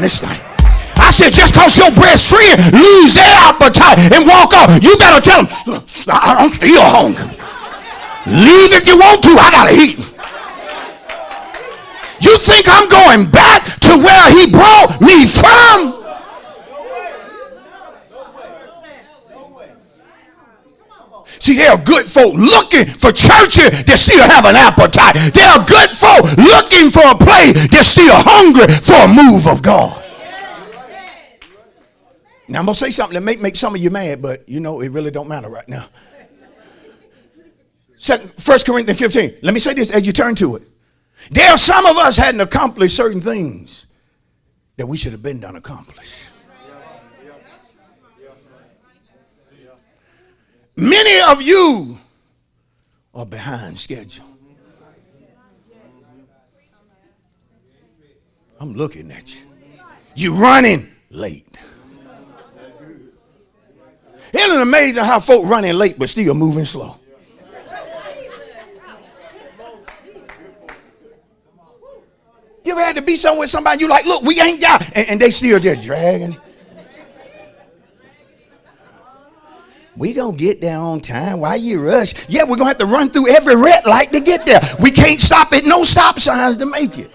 this thing. I said, just because your best friend lose their appetite and walk off, you better tell them, I'm still hungry. Leave if you want to. I gotta eat. You think I'm going back to where he brought me from? See, there are good folk looking for churches that still have an appetite. There are good folk looking for a place that's still hungry for a move of God. Now, I'm going to say something that may make some of you mad, but you know, it really don't matter right now. 1 Corinthians 15. Let me say this as you turn to it. There are some of us hadn't accomplished certain things that we should have been done accomplished. Many of you are behind schedule. I'm looking at you. You're running late. Isn't it amazing how folk running late but still moving slow? You ever had to be somewhere with somebody you like, look, we ain't got, and they still just dragging. We gonna get there on time. Why you rush? Yeah, we're gonna have to run through every red light to get there. We can't stop at no stop signs to make it.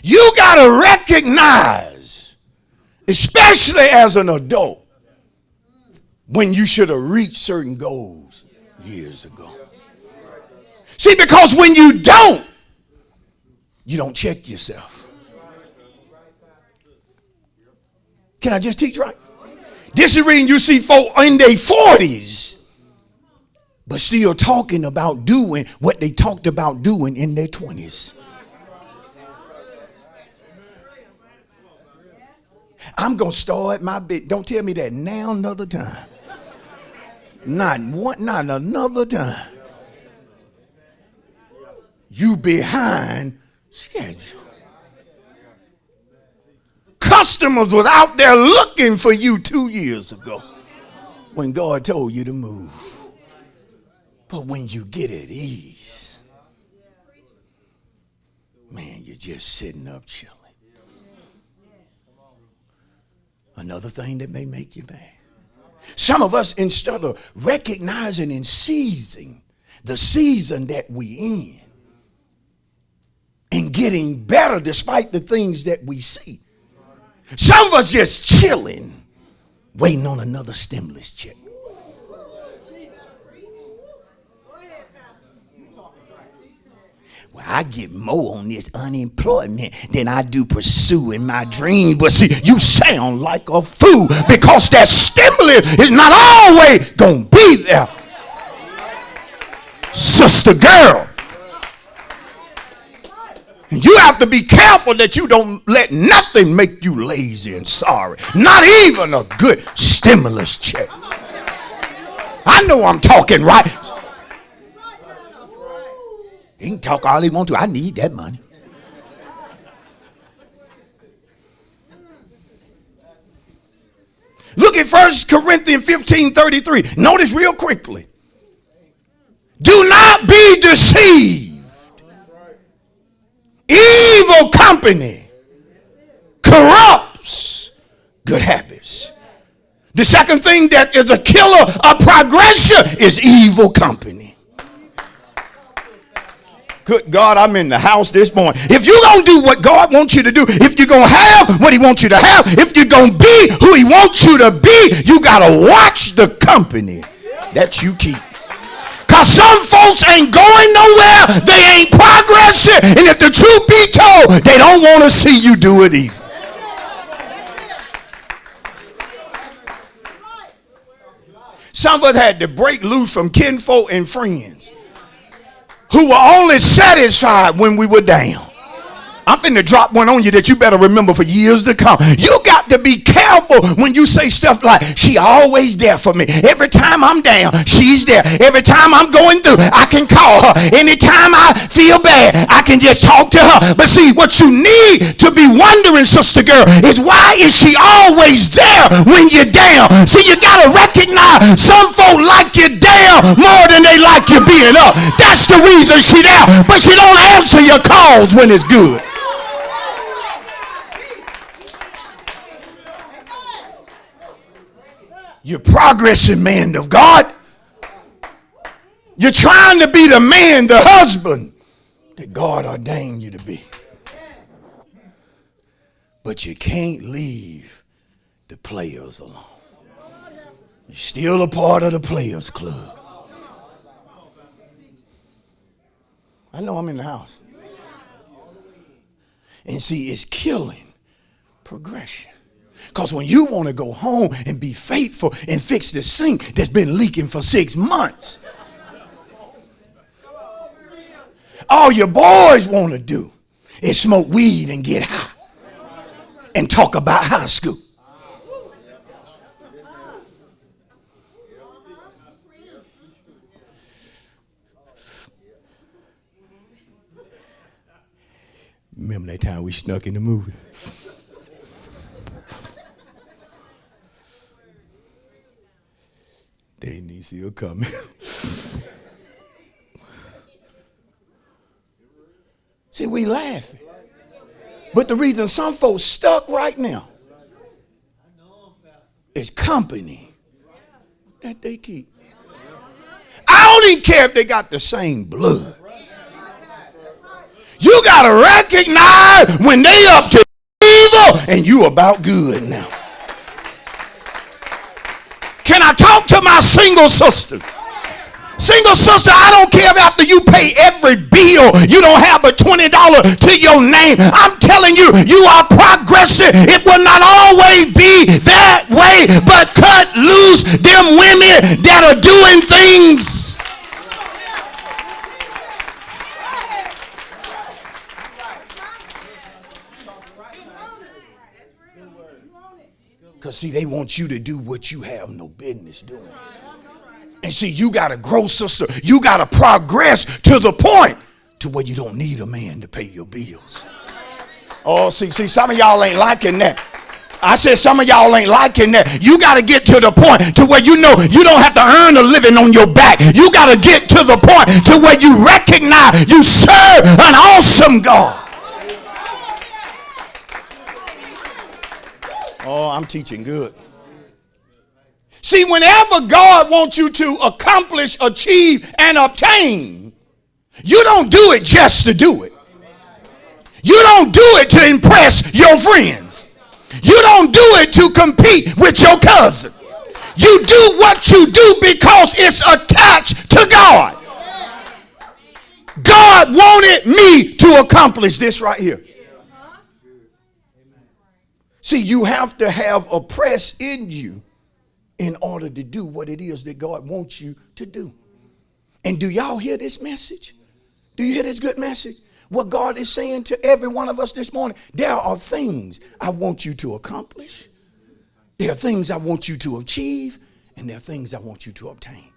You gotta recognize, especially as an adult, when you should have reached certain goals years ago. See, because when you don't check yourself. Can I just teach right? This is reading you see folk in their 40s, but still talking about doing what they talked about doing in their 20s. I'm going to start my bit. Don't tell me that now another time. Not another time. You behind schedule. Customers was out there looking for you 2 years ago when God told you to move. But when you get at ease, man, you're just sitting up chilling. Another thing that may make you mad. Some of us, instead of recognizing and seizing the season that we in and getting better despite the things that we see, some of us just chilling, waiting on another stimulus check. Well, I get more on this unemployment than I do pursuing my dream. But see, you sound like a fool because that stimulus is not always going to be there. Sister girl. You have to be careful that you don't let nothing make you lazy and sorry. Not even a good stimulus check. I know I'm talking right. He can talk all he wants to. I need that money. Look at 1 Corinthians 15:33. Notice real quickly. Do not be deceived. Evil company corrupts good habits. The second thing that is a killer of progression is evil company. Good God, I'm in the house this morning. If you're going to do what God wants you to do, if you're going to have what he wants you to have, if you're going to be who he wants you to be, you got to watch the company that you keep. Because some folks ain't going nowhere. They ain't progressing. And if the truth be told, they don't want to see you do it either. Some of us had to break loose from kinfolk and friends who were only satisfied when we were down. I'm finna drop one on you that you better remember for years to come. You got to be careful when you say stuff like, she always there for me. Every time I'm down, she's there. Every time I'm going through, I can call her. Anytime I feel bad, I can just talk to her. But see, what you need to be wondering, sister girl, is why is she always there when you're down? See, you got to recognize some folk like you down more than they like you being up. That's the reason she there. But she don't answer your calls when it's good. You're progressing, man of God. You're trying to be the man, the husband that God ordained you to be. But you can't leave the players alone. You're still a part of the players club. I know I'm in the house. And see, it's killing progression. Because when you want to go home and be faithful and fix the sink that's been leaking for 6 months, all your boys want to do is smoke weed and get high and talk about high school. Remember that time we snuck in the movie? They didn't see her coming. See, we laughing. But the reason some folks stuck right now is company that they keep. I don't even care if they got the same blood. You got to recognize when they up to evil and you about good now. Can I talk to my single sisters? Single sister, I don't care if after you pay every bill, you don't have but $20 to your name. I'm telling you, you are progressing. It will not always be that way, but cut loose them women that are doing things. Because see, they want you to do what you have no business doing. And see, you got to grow, sister. You got to progress to the point to where you don't need a man to pay your bills. Oh, see, some of y'all ain't liking that. I said some of y'all ain't liking that. You got to get to the point to where you know you don't have to earn a living on your back. You got to get to the point to where you recognize you serve an awesome God. Oh, I'm teaching good. See, whenever God wants you to accomplish, achieve, and obtain, you don't do it just to do it. You don't do it to impress your friends. You don't do it to compete with your cousin. You do what you do because it's attached to God. God wanted me to accomplish this right here. See, you have to have a press in you in order to do what it is that God wants you to do. And do y'all hear this message? Do you hear this good message? What God is saying to every one of us this morning, there are things I want you to accomplish. There are things I want you to achieve, and there are things I want you to obtain.